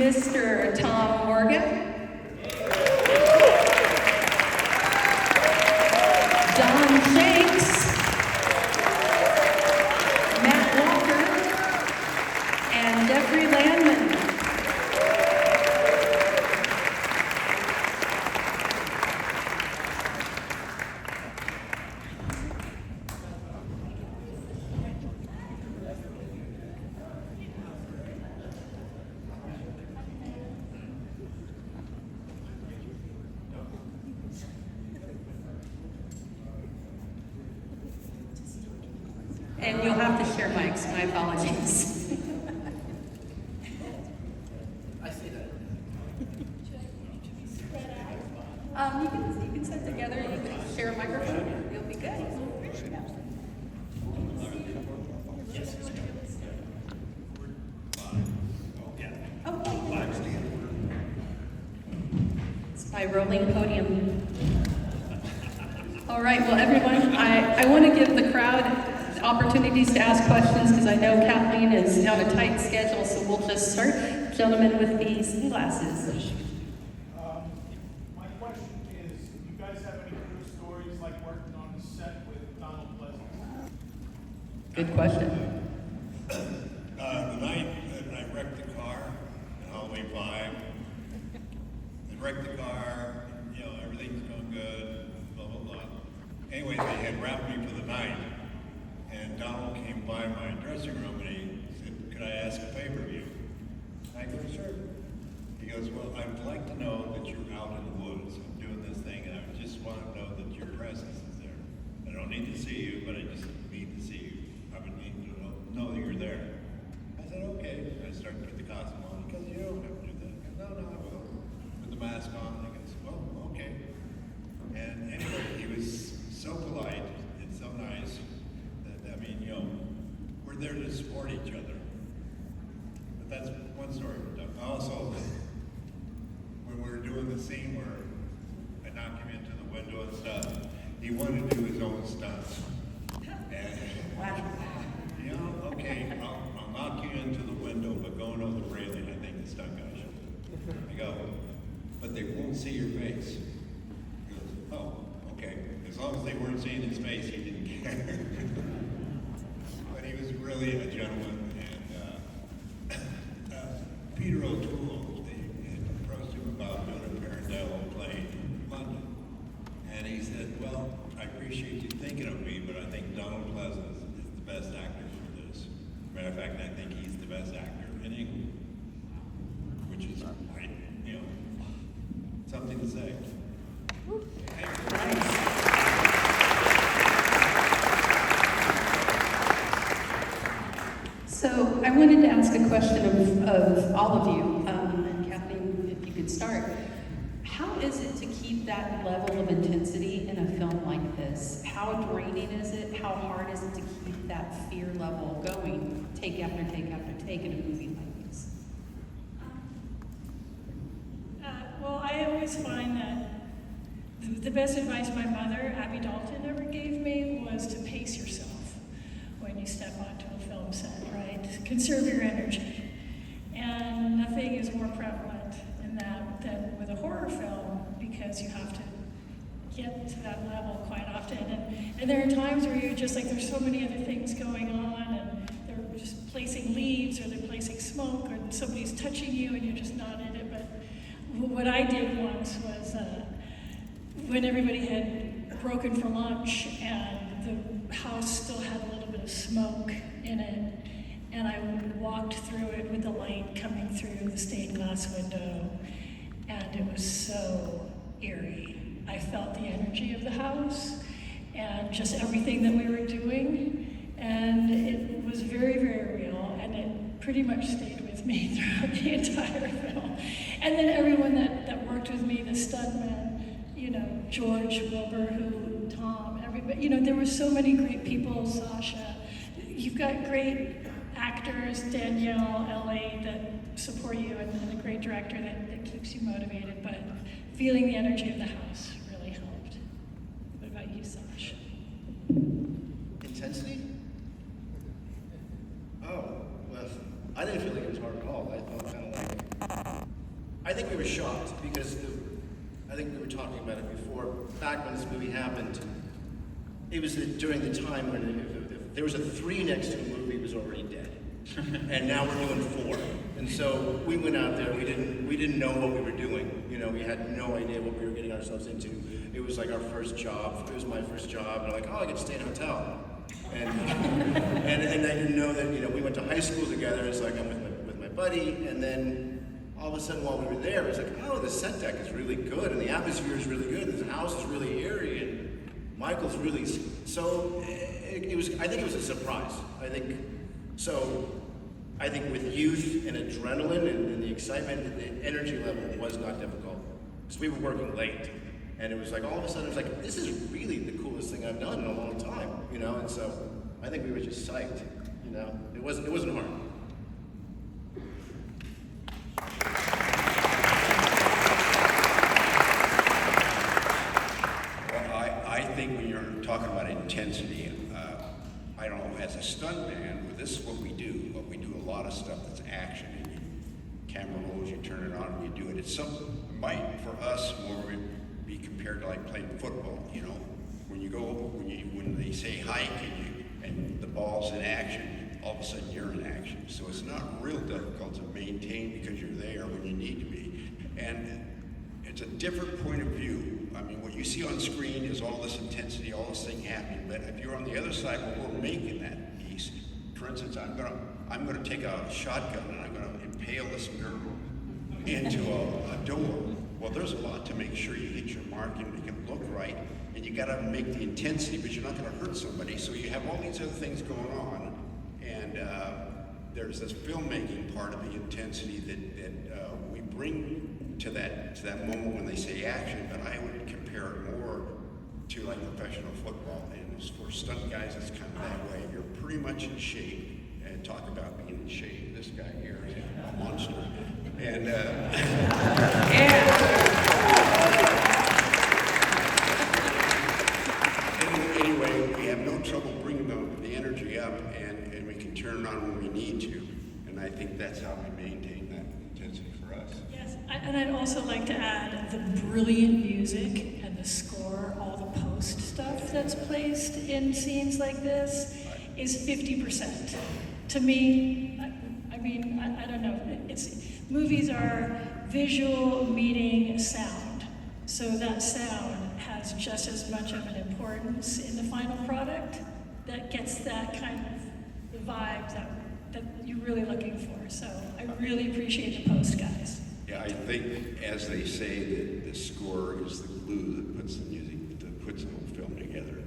Mr. Tom Morgan. Don Shanks. Matt Walker. And Jeffrey Landman. And you'll have to share mics, my apologies. I see that. You can sit together, you can share a microphone, you'll be good. It's my rolling podium. All right, well everyone, I want to give the crowd opportunities to ask questions because I know Kathleen is on a tight schedule, so we'll just start. Gentlemen with the sunglasses. My question is, do you guys have any true stories like working on the set with Donald Pleasance? Good question. The night that I wrecked the car in Halloween 5, I wrecked the car, everything's going good, blah, blah, blah. Anyways, they had wrapped me for the night, and Donald came by my dressing room and he said, "Could I ask a favor of you?" I go, "Sure." He goes, "Well, I would like to know that you're out in the woods and doing this thing, and I just want to know that your presence is there. I don't need to see you, but I just need to see you. I would need to know that you're there." I said, "Okay." I started to put the costume on. He goes, "You don't have to do that." I go, "No, I will." Put the mask on. He goes, "Well, okay." And anyway, he was so polite and so nice that, we're there to support each other. But that's one story. Also, when we were doing the scene where I knocked him into the window and stuff, he wanted to do his own stunts. And, okay, I'll knock you into the window, but going over the railing, I think the stunt guy should. I go, "But they won't see your face." He goes, "Oh, okay." As long as they weren't seeing his face, he didn't care. But he was really a gentleman. And Peter O'Toole, they had approached him about doing a Parandello play in London. And he said, "Well, I appreciate you thinking of me, but I think Donald Pleasance is the best actor for this. Matter of fact, I think he's the best actor in England." Which is, something to say. So I wanted to ask a question of all of you, and Kathleen, if you could start. How is it to keep that level of intensity in a film like this? How draining is it? How hard is it to keep that fear level going, take after take after take in a movie like this? Well, I always find that the best advice my mother, Abby Dalton, ever gave me was to pace yourself when you step onto a film set, right? Conserve your energy. And nothing is more prevalent in that than with a horror film, because you have to get to that level quite often. And there are times where you're just like, there's so many other things going on, and they're just placing leaves, or they're placing smoke, or somebody's touching you, and you're just not in it. But what I did once was, when everybody had broken for lunch and the house still had a little bit of smoke in it, and I walked through it with the light coming through the stained glass window, and it was so eerie. I felt the energy of the house and just everything that we were doing, and it was very, very real, and it pretty much stayed with me throughout the entire film. And then everyone that worked with me, the stuntmen, George Wilbur, Tom, everybody, there were so many great people, Sasha. You've got great actors, Danielle, Ellie, that support you, and a great director that keeps you motivated, but feeling the energy of the house really helped. What about you, Sasha? Intensity? Oh, well, I didn't feel like it was hard at all. I felt kind of like think we were shocked because I think we were talking about it before. Back when this movie happened, it was during the time when if there was a 3 next to a movie, it was already dead. And now we're doing 4. And so we went out there. We didn't know what we were doing. You know, we had no idea what we were getting ourselves into. It was like our first job. It was my first job. And I'm like, oh, I get to stay in a hotel. And and I didn't know that, you know, we went to high school together. It's like I'm with my buddy, and then all of a sudden while we were there, it was like, oh, the set deck is really good, and the atmosphere is really good, and the house is really eerie, and Michael's really so. It was. I think it was a surprise. I think with youth and adrenaline and the excitement, the energy level was not difficult because we were working late. And it was like, all of a sudden, it was like, this is really the coolest thing I've done in a long time, you know? And so I think we were just psyched, you know? It wasn't hard. Well, I think when you're talking about intensity, I don't know, as a stunt man, this is what we do, but we do a lot of stuff that's action. And camera rolls, you turn it on and you do it. It's something, might, for us, more be compared to like playing football, you know? When they say hike and the ball's in action, all of a sudden you're in action. So it's not real difficult to maintain because you're there when you need to be. And it's a different point of view. I mean, what you see on screen is all this intensity, all this thing happening. But if you're on the other side, well, we're making that piece. For instance, I'm gonna take a shotgun and I'm gonna impale this girl into a door. Well, there's a lot to make sure you hit your mark and make it look right, and you got to make the intensity, but you're not going to hurt somebody. So you have all these other things going on, and there's this filmmaking part of the intensity that we bring to that moment when they say action. But I would compare it more to like professional football, and for stunt guys, it's kind of that way. You're pretty much in shape, and talk about being in shape. This guy here is a monster. And anyway, we have no trouble bringing the energy up, and we can turn it on when we need to. And I think that's how we maintain that intensity for us. Yes, and I'd also like to add the brilliant music and the score, all the post stuff that's placed in scenes like this is 50%. To me, I don't know, movies are visual meeting sound. So that sound has just as much of an importance in the final product that gets that kind of vibe that you're really looking for. So I really appreciate the post, guys. Yeah, I think, as they say, that the score is the glue that puts the music, that puts the whole film together.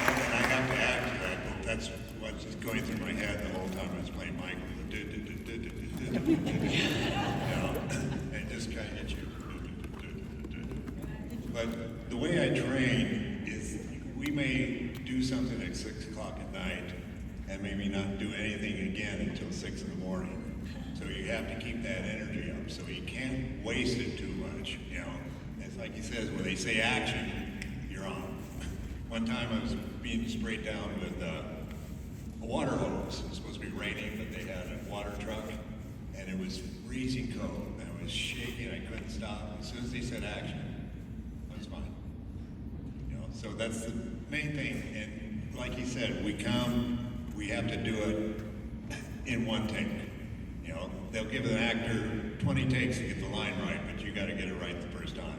And I have to add to that, that's what's just going through my head the whole time I was playing Michael. You know, and just kind of hits you. But the way I train is we may do something at 6 o'clock at night and maybe not do anything again until 6 in the morning. So you have to keep that energy up. So you can't waste it too much, you know. It's like he says, when they say action, you're on. One time I was being sprayed down with a water hose. It was supposed to be raining, but they had a water truck, and it was freezing cold. I was shaking, I couldn't stop. As soon as they said action, I was fine. You know, so that's the main thing. And like he said, we have to do it in one take. You know, they'll give an actor 20 takes to get the line right, but you got to get it right the first time.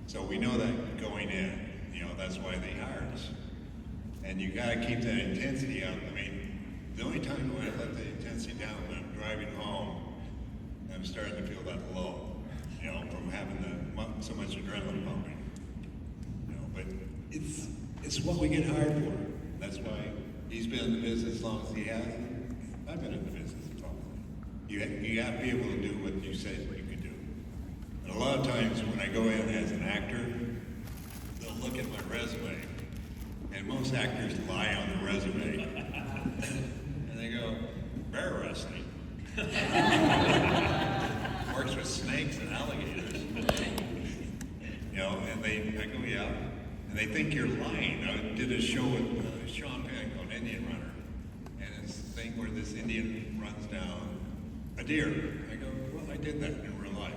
So we know that going in. You know, that's why they hired us. And you got to keep that intensity up. I mean, the only time when I let the intensity down when I'm driving home, I'm starting to feel that low, you know, from having so much adrenaline pumping. You know, but it's what we get hired for. That's why he's been in the business as long as he has. I've been in the business as long. You have to be able to do what you say you can do. And a lot of times when I go in as an actor, they'll look at my resume, and most actors lie on the resume. And they go, bear wrestling. Works with snakes and alligators. You know, and I go, yeah. And they think you're lying. I did a show with Sean Penn called Indian Runner. thing where this Indian runs down a deer. I go, well, I did that in real life.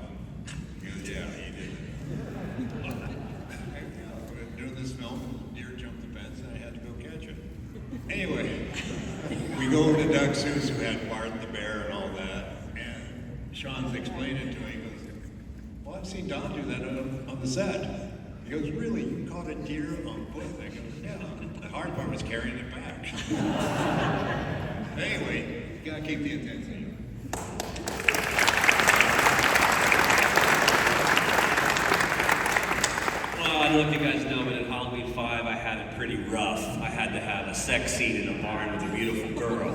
He goes, yeah, you did it. Doing this film, deer jumped the fence and I had to go catch it. Anyway, we go over to Doug Seuss, who had Bart the bear and all that, and Sean's explaining it to me. He goes, well, I've seen Don do that on the set. He goes, really? You caught a deer on foot? I go, yeah. The hard part was carrying it back. Anyway, you gotta keep the intensity. Well, I don't know if you guys know, but in Halloween 5, I had it pretty rough. I had to have a sex scene in a barn with a beautiful girl.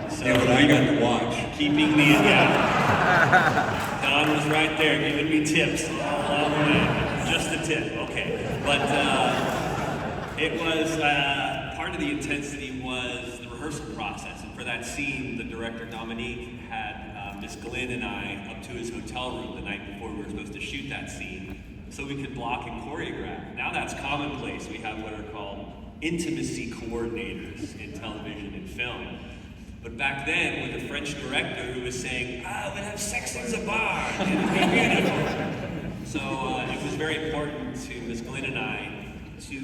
So Yeah, but I got to watch. keeping the, yeah. Don was right there giving me tips all the way. Just a tip, okay. But it was, part of the intensity was the rehearsal process. And for that scene, the director, Dominique, had Miss Glenn and I up to his hotel room the night before we were supposed to shoot that scene so we could block and choreograph. Now that's commonplace. We have what are called intimacy coordinators in television and film. But back then, with a French director who was saying, we'll have sex in the bar, it'll be beautiful. So it was very important to Ms. Glenn and I to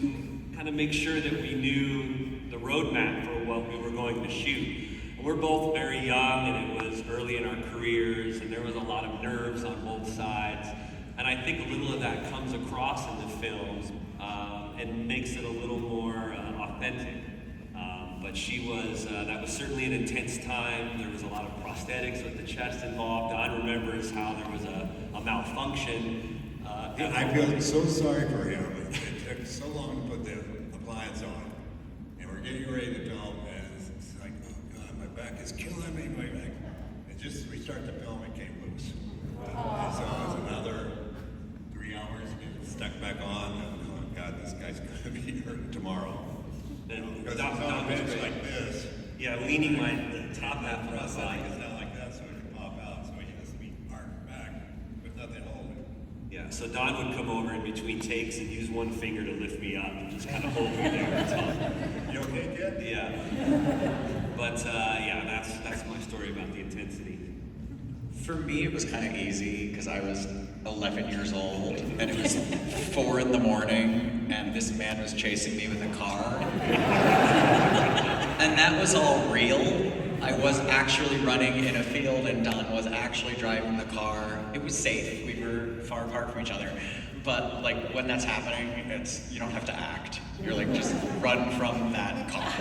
kind of make sure that we knew the roadmap for what we were going to shoot. We're both very young, and it was early in our careers, and there was a lot of nerves on both sides. And I think a little of that comes across in the films and makes it a little more authentic. But she was, that was certainly an intense time. There was a lot of prosthetics with the chest involved. Don remembers how there was a malfunction. I feel so sorry for him. It took so long to put the appliance on. And we're getting ready to film, and it's like, oh God, my back is killing me. My back. It just, we start to film, it came loose. And so it was another 3 hours to get stuck back on. And, oh God, this guy's gonna be hurt tomorrow. Because it's on a bench like this. Yeah, leaning the top half of my It's body. not like that, so it can pop out. So he has to be arched back with nothing holding. Yeah, so Don would come over in between takes and use one finger to lift me up and just kind of hold me there until, You okay, kid? yeah. But yeah, that's my story about the intensity. For me, it was kind of easy because I was 11 years old and it was 4 in the morning and this man was chasing me with a car. And that was all real. I was actually running in a field and Don was actually driving the car. It was safe. We were far apart from each other. But like when that's happening, it's you don't have to act. You're like just run from that car.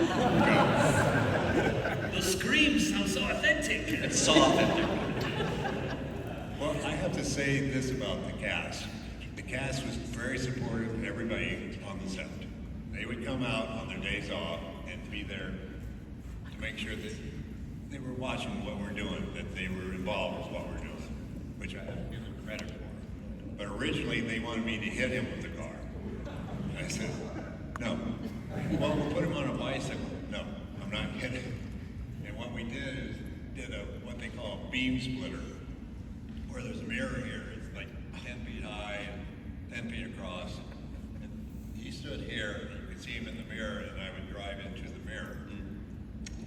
Go. The screams sound so authentic. It's so authentic. Well, I have to say this about the cast. The cast was very supportive of everybody on the set. They would come out on their days off and be there to make sure that they were watching what we're doing, that they were involved with what we're doing, which I have to give them credit for. But originally, they wanted me to hit him with the car. And I said, no. Well, we'll put him on a bicycle. No, I'm not hitting him. And what we did is did what they call a beam splitter, where there's a mirror here. It's like 10 feet high and 10 feet across. And he stood here, and you could see him in the mirror, and I would drive into the mirror.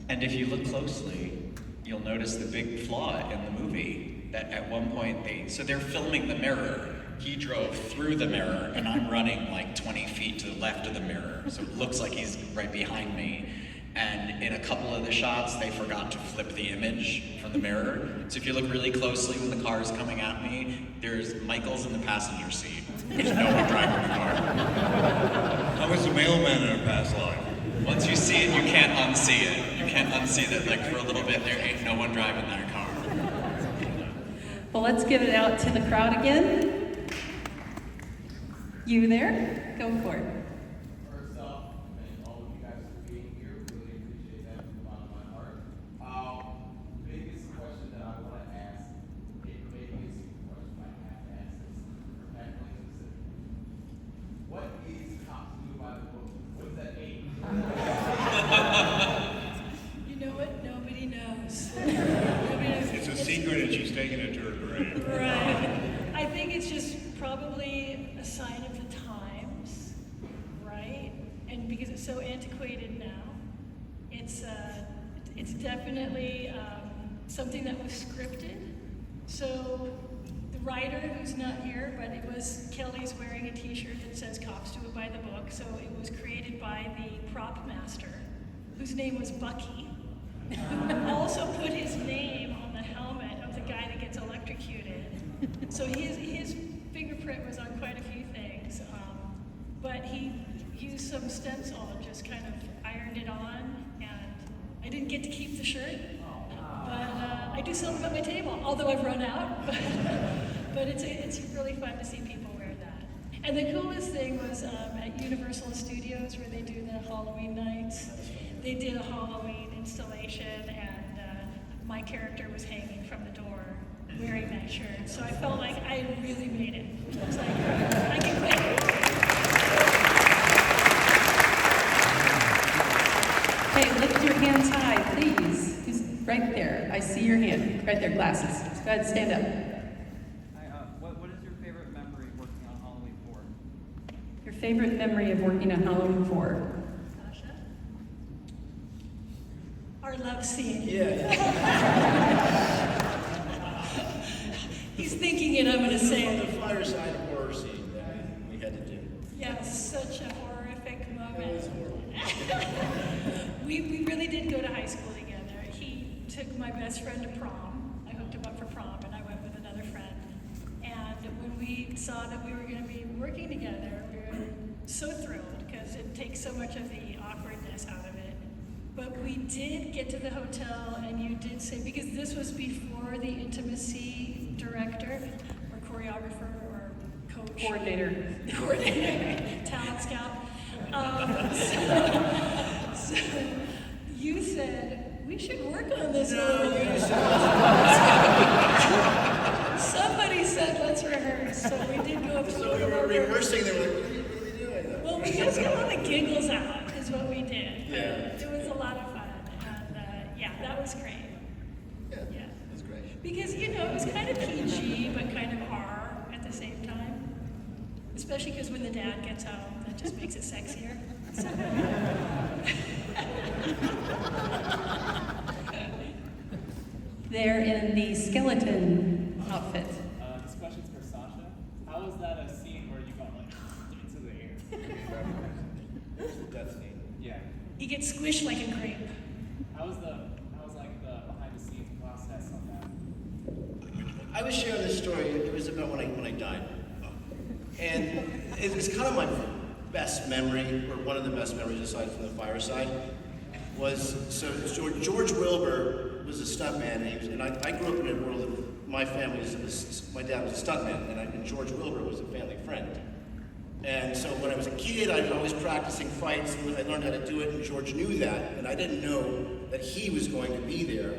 And if you look closely, you'll notice the big flaw in the movie, that at one point they're filming the mirror. He drove through the mirror, and I'm running like 20 feet to the left of the mirror, so it looks like he's right behind me. And in a couple of the shots, they forgot to flip the image from the mirror. So if you look really closely when the car is coming at me, there's Michael's in the passenger seat. There's no one driving the car. I was the mailman in a past life. Once you see it, you can't unsee it. You can't unsee that, like, for a little bit, there ain't no one driving that car. Well, let's give it out to the crowd again. You there? Go for it. First off, thank all of you guys for being here. Really appreciate that from the bottom of my heart. Biggest question that I want to ask, it may be a stupid question, but I have to ask this for Pat Williams specifically. What is cops do by the book? What does that mean? You know what? Nobody knows. Nobody knows. It's a secret, and she's taking it to her grave. Right. I think it's just probably a sign of the times, right? And because it's so antiquated now, it's It's definitely something that was scripted. So the writer, who's not here, but it was Kelly's wearing a t-shirt that says "Cops Do It by the Book." So it was created by the prop master, whose name was Bucky. Also put his name on the helmet of the guy that gets electrocuted. So his fingerprint was on quite a few things, but he used some stencil and just kind of ironed it on, and I didn't get to keep the shirt, but I do sell them at my table, although I've run out, but it's really fun to see people wear that. And the coolest thing was at Universal Studios, where they do the Halloween nights, they did a Halloween installation, and my character was hanging from the door wearing that shirt. So I felt like I really made it. I was like, I can quit. Okay, lift your hands high, please. Who's right there? I see your hand. Right there, glasses. Go ahead, stand up. Hi, what is your favorite memory working on Halloween 4? Your favorite memory of working on Halloween 4? Sasha? Our love scene. Yeah. He's thinking it, I'm going to say The it. fireside horror scene that we had to do. Yeah, such a horrific It moment. was horrible. We really did go to high school together. He took my best friend to prom. I hooked him up for prom, and I went with another friend. And when we saw that we were going to be working together, we were so thrilled because it takes so much of the awkwardness out of it. But we did get to the hotel, and you did say, because this was before the intimacy director or choreographer or coach. Coordinator. Talent scout. So you said, we should work on this a little bit. Somebody said, let's rehearse. So we did go up to So we were rehearsing, they were like, what are you doing? Well, we just got all the giggles out, is what we did. Yeah. It was a lot of fun. And yeah, that was great. Yeah, Yeah. it was great. Because, you know, it was kind of PG, but kind of R at the same time. Especially because when the dad gets home, that just makes it sexier. So. They're in the skeleton outfit. This question's for Sasha. How was that a scene where you got like into the air? It was the death scene. Yeah. He gets squished like a grape. How was like the behind the scenes process on that? I was sharing this story, it was about when I died. And it was kind of my best memory, or one of the best memories aside from the fireside, was, so George Wilbur was a stuntman, and I grew up in a world of, my family my dad was a stuntman, and George Wilbur was a family friend. And so when I was a kid, I was always practicing fights, and I learned how to do it, and George knew that, and I didn't know that he was going to be there.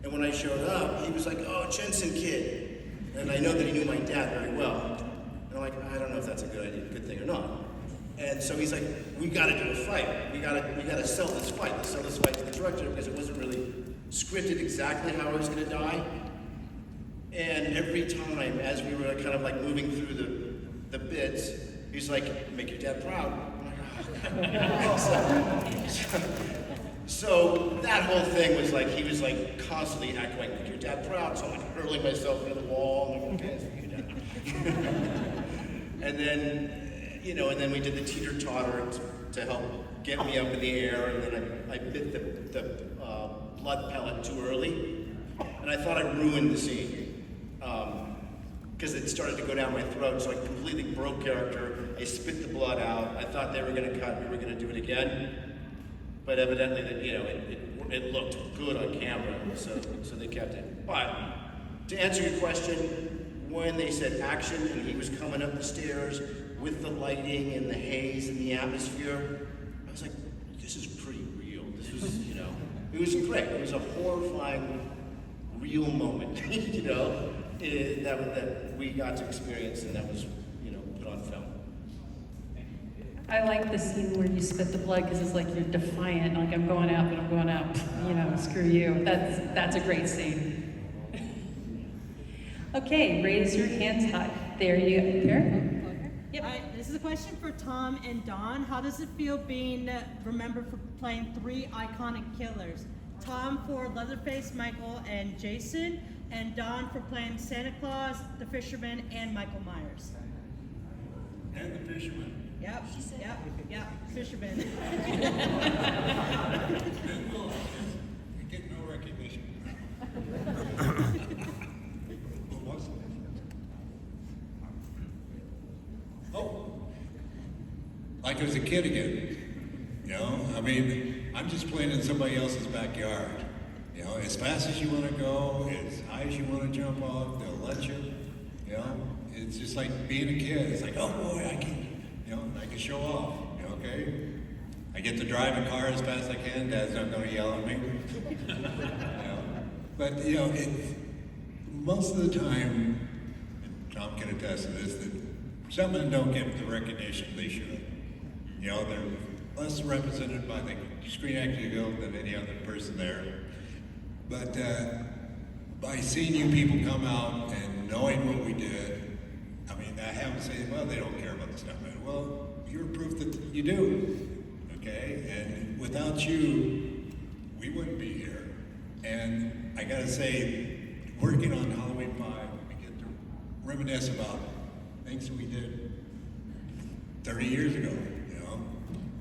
And when I showed up, he was like, oh, Jensen kid. And I know that he knew my dad very well. And I'm like, I don't know if that's a good thing or not. And so he's like, we gotta do a fight. We gotta sell this fight. Let's sell this fight to the director, because it wasn't really scripted exactly how I was gonna die. And every time, as we were kind of like moving through the bits, he's like, make your dad proud. I'm like, oh. So that whole thing was like, he was like constantly echoing, make your dad proud. So I'm like hurling myself into the wall. I'm like, okay, it's for you, Dad. And then, you know, and then we did the teeter-totter to help get me up in the air. And then I bit the blood pellet too early. And I thought I ruined the scene. Because it started to go down my throat, so I completely broke character. I spit the blood out. I thought they were going to cut, we were going to do it again. But evidently, you know, it looked good on camera, so they kept it. But to answer your question, when they said action and he was coming up the stairs with the lighting and the haze and the atmosphere, I was like, this is pretty real. This was, you know, it was great. It was a horrifying, real moment, you know, that we got to experience, and that was, you know, put on film. I like the scene where you spit the blood because it's like you're defiant, like I'm going out, but I'm going out. You know, screw you. That's a great scene. Okay, raise your hands high. There you go. There. Yep. This is a question for Tom and Don. How does it feel being remembered for playing 3 iconic killers? Tom for Leatherface, Michael, and Jason, and Don for playing Santa Claus, the Fisherman, and Michael Myers. And the fisherman. Yep, Fisherman. You get no recognition. What was it? Oh, like I was a kid again. You know, I mean, I'm just playing in somebody else's backyard. You know, as fast as you want to go, as high as you want to jump off, they'll let you. You know, it's just like being a kid. It's like, oh boy, I can show off. You know, okay? I get to drive a car as fast as I can. Dad's not going to yell at me. You know? But you know, most of the time, and Tom can attest to this, that some of them don't get the recognition they should. You know, they're less represented by the Screen Actors Guild than any other person there. But by seeing you people come out and knowing what we did, I mean, I haven't said, well, they don't care about the stuff. Well, you're proof that you do, okay? And without you, we wouldn't be here. And I gotta say, working on Halloween 5, I get to reminisce about things that we did 30 years ago, you know?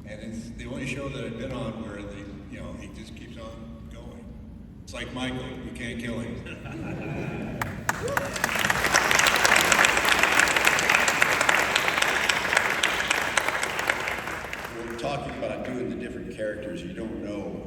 And it's the only show that I've been on where he just keeps on going. It's like Michael, you can't kill him. We're talking about doing the different characters. You don't know,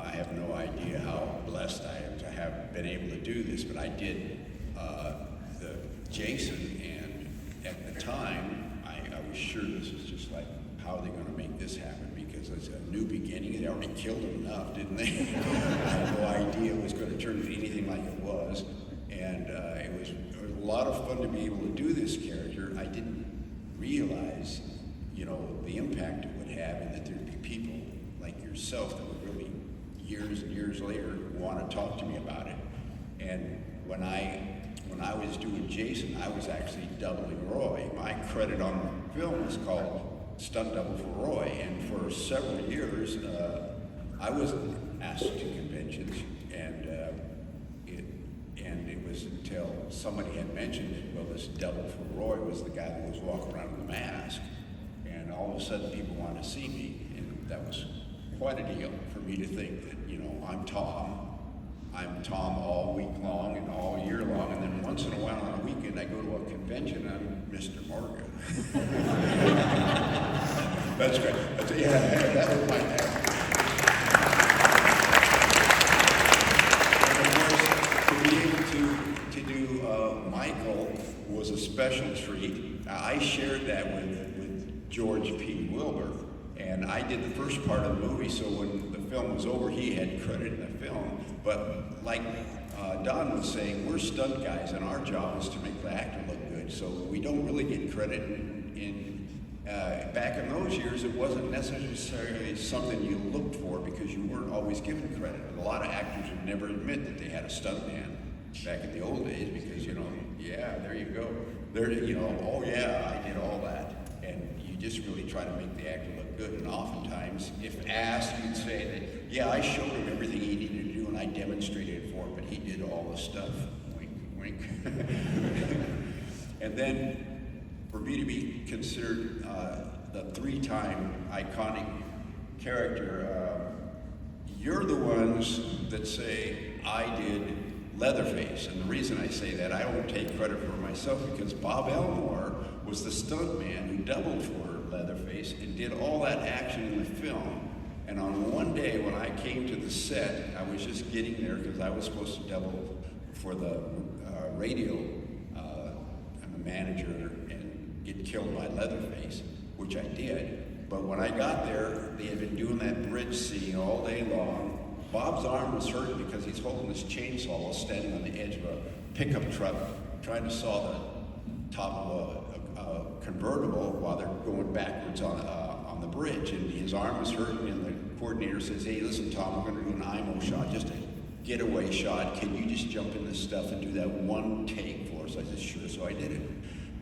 I have no idea how blessed I am to have been able to do this, but I did the Jason, and at the time, I was sure this was just like, how are they going to make this happen? Because it's a new beginning. They already killed him enough, didn't they? I had no idea it was going to turn into anything like it was. And it was a lot of fun to be able to do this character. I didn't realize, you know, the impact it would have, and that there'd be people like yourself that would really, years and years later, want to talk to me about it. And when I was doing Jason, I was actually doubling Roy. My credit on the film was called Stunt Double for Roy, and for several years, I wasn't asked to conventions, and it was until somebody had mentioned it, well, this Double for Roy was the guy that was walking around with a mask, and all of a sudden people wanted to see me, and that was quite a deal for me to think that, you know, I'm Tom all week long and all year long, and then once in a while on a weekend I go to a convention and I'm Mr. Morgan. That's great. Yeah, that was my name. And of course, to be able to do Michael was a special treat. I shared that with George P. Wilbur, and I did the first part of the movie, so when the film was over, he had credit in the film. But like Don was saying, we're stunt guys, and our job is to make the actor look good, so we don't really get credit back in those years, it wasn't necessarily something you looked for because you weren't always given credit. A lot of actors would never admit that they had a stuntman back in the old days because, you know, yeah, there you go. There, you know, oh yeah, I did all that. And you just really try to make the actor look good. And oftentimes, if asked, you'd say that, yeah, I showed him everything he needed to do and I demonstrated it for him, but he did all the stuff. Wink, wink. And then, for me to be considered the three-time iconic character, you're the ones that say, I did Leatherface. And the reason I say that, I don't take credit for myself because Bob Elmore was the stunt man who doubled for Leatherface and did all that action in the film. And on one day when I came to the set, I was just getting there because I was supposed to double for the radio. I'm a manager and get killed by Leatherface, which I did. But when I got there, they had been doing that bridge scene all day long. Bob's arm was hurt because he's holding this chainsaw while standing on the edge of a pickup truck trying to saw the top of a convertible while they're going backwards on the bridge. And his arm was hurting, and the coordinator says, hey, listen, Tom, we're going to do an IMO shot, just a getaway shot. Can you just jump in this stuff and do that one take for us? I said, sure. So I did it.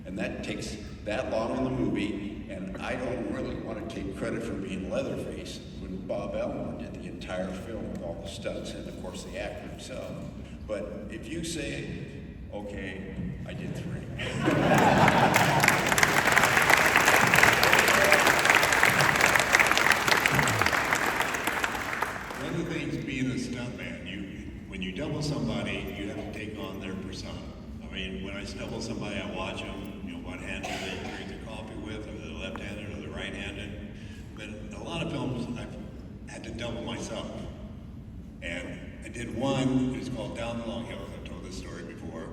And that takes that long in the movie, and I don't really want to take credit for being Leatherface, when Bob Elmore did the entire film with all the stunts and of course the actor himself. But if you say, okay, I did 3. One of the things being a stuntman, when you double somebody, you have to take on their persona. I mean, when I double somebody, I watch them, what hand do they drink their coffee with, or the left-handed or the right-handed. But a lot of films, I've had to double myself. And I did one, it was called Down the Long Hill, I've told this story before.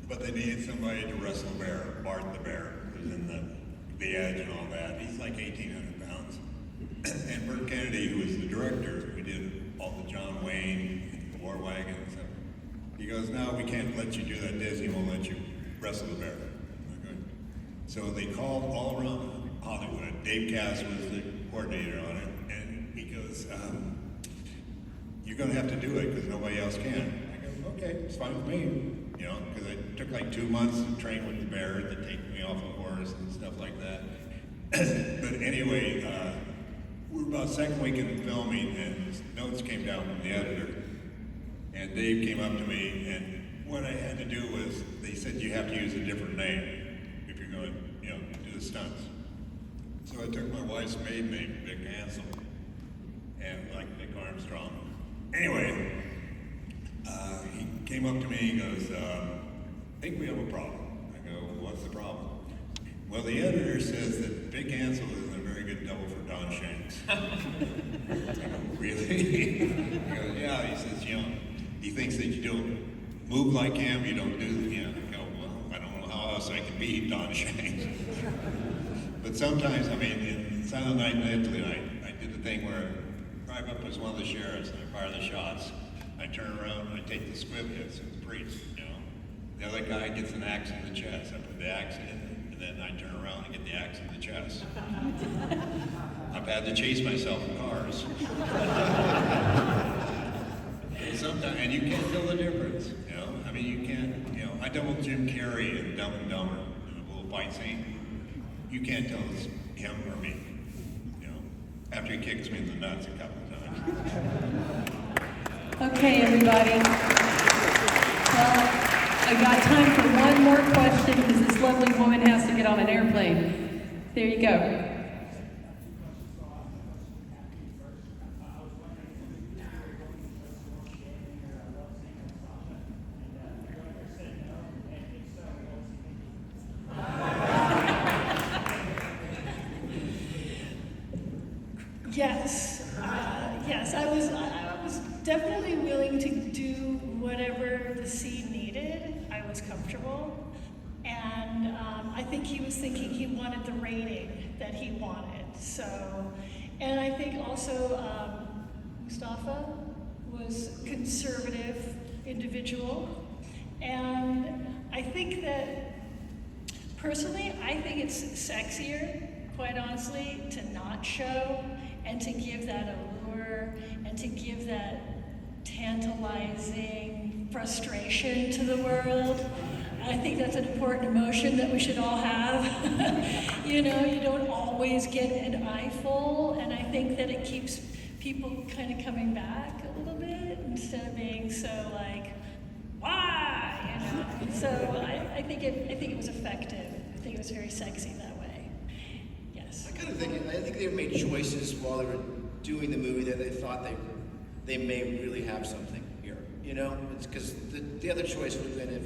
But they needed somebody to wrestle a bear, Bart the bear, who's in the Edge and all that. He's like 1,800 pounds. And Burt Kennedy, who was the director, who did all the John Wayne, War Wagon and stuff, he goes, no, we can't let you do that. Disney won't let you wrestle the bear. Okay. So they called all around Hollywood. Dave Cass was the coordinator on it. And he goes, you're going to have to do it because nobody else can. I go, okay, it's fine with me. Because it took like 2 months to train with the bear, to take me off a horse and stuff like that. But anyway, we were about second week in filming, and notes came down from the editor. And Dave came up to me, and what I had to do was, they said you have to use a different name if you're going to, do the stunts. So I took my wife's maiden name, Vic Ansel, and like Nick Armstrong. Anyway, he came up to me, he goes, I think we have a problem. I go, what's the problem? Well, the editor says that Vic Ansel isn't a very good double for Don Shanks. I go, really? He goes, yeah, he says, he thinks that you don't move like him, you don't do, I go, well, I don't know how else I can beat Don Shanks. But sometimes, in Silent Night in Italy, I did the thing where I drive up as one of the sheriffs and I fire the shots. I turn around and I take the squib hits and the priest, The other guy gets an axe in the chest. I put the axe in, and then I turn around and get the axe in the chest. I've had to chase myself in cars. Sometimes, and you can't tell the difference, you can't, I doubled Jim Carrey in Dumb and Dumber in a little fight scene. You can't tell it's him or me, after he kicks me in the nuts a couple of times. Okay, everybody. Well, I got time for one more question because this lovely woman has to get on an airplane. There you go. Yes, I was definitely willing to do whatever the scene needed. I was comfortable, and I think he was thinking he wanted the rating that he wanted. So, and I think also Mustafa was a conservative individual, and I think that personally, I think it's sexier, quite honestly, to not show and to give that allure and to give that tantalizing frustration to the world. I think that's an important emotion that we should all have. You don't always get an eyeful, and I think that it keeps people kind of coming back a little bit instead of being so like, why? So I think it was effective. I think it was very sexy that way. Yes. I think they made choices while they were doing the movie that they thought they may really have something here. It's because the other choice would have been if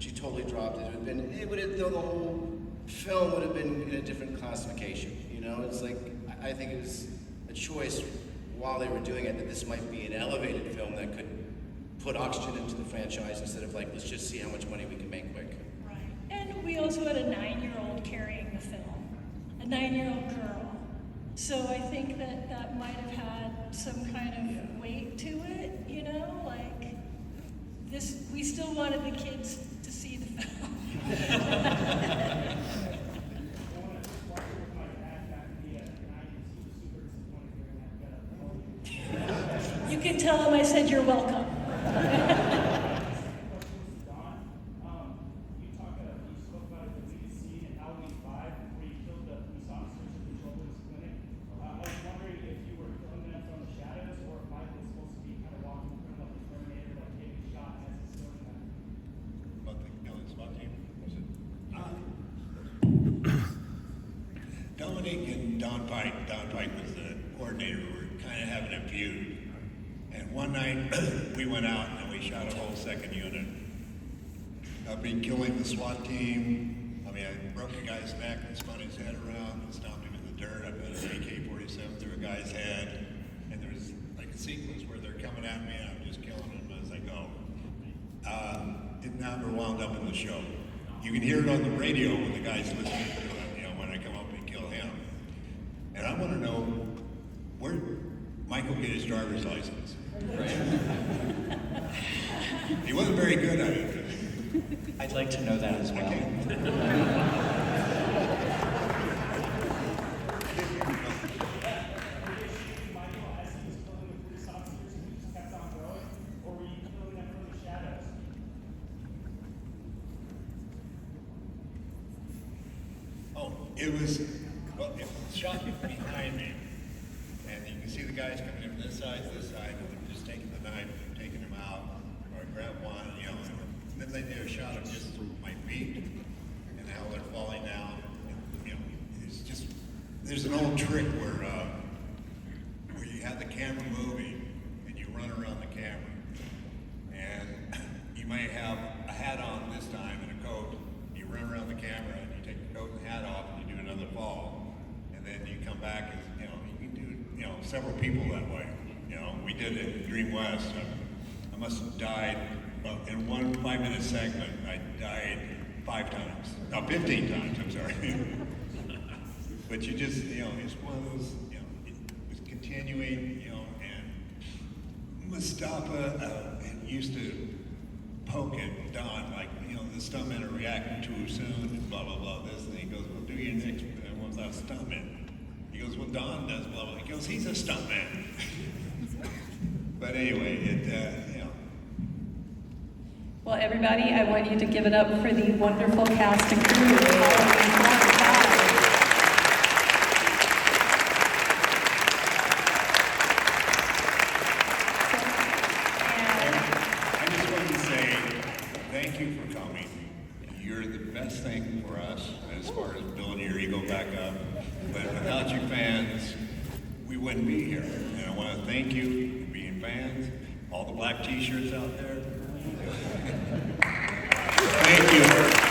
she totally dropped it. The whole film would have been in a different classification. It's like I think it was a choice while they were doing it that this might be an elevated film that could put oxygen into the franchise instead of like, let's just see how much money we can make quick. Right. And we also had a 9-year-old carrying the film, a 9-year-old girl. So I think that might have had some kind of weight to it, like this, we still wanted the kids to see the film. You can tell him I said you're welcome. H45 where you killed the police officers at the children's clinic. I was wondering if you Dominic and Don Pike was the coordinator, were kind of having a feud. And one night, we went out and we shot a whole second unit. I've been killing the SWAT team. I mean, I broke a guy's neck and spun his head around and stomped him in the dirt. I put an AK-47 through a guy's head. And there's like a sequence where they're coming at me and I'm just killing them as I go. It never wound up in the show. You can hear it on the radio when the guy's listening to it, you know, when I come up and kill him. And I want to know, where did Michael get his driver's license? Right. He wasn't very good at it. I'd like to know that as well. Michael, as he was killing the police officers, and he just kept on going, or were you killing them from the shadows? Oh, it was shot behind me. And you can see the guys coming in from this side, and I'm just taking the knife, taking him out, or I grab one, you know, and then they did a shot of just my feet and how they're falling down. And, you know, it's just, there's an old trick where you have the camera moving and you run around the camera. And you may have a hat on this time and a coat. You run around the camera and you take the coat and hat off and you do another fall. And then you come back as, you know, you can do, you know, several people that way. You know, we did it in Dream West. I must have died, in one 5-minute segment, I died 5 times. No, 15 times, I'm sorry. But you just, you know, it's one of those, you know, it was continuing, you know, and Mustafa used to poke at Don, like, you know, the stuntmen are reacting too soon, and blah, blah, blah, this, and he goes, well, do your next one without a stuntman. He goes, well, Don does, blah, blah, he goes, he's a stuntman. But anyway, it, you know. Well, everybody, I want you to give it up for the wonderful cast and crew of Halloween Horror I just wanted to say thank you for coming. You're the best thing for us as far as building your ego back up. But without you fans, we wouldn't be here. And I want to thank you for being fans, all the black t-shirts out there. Thank you.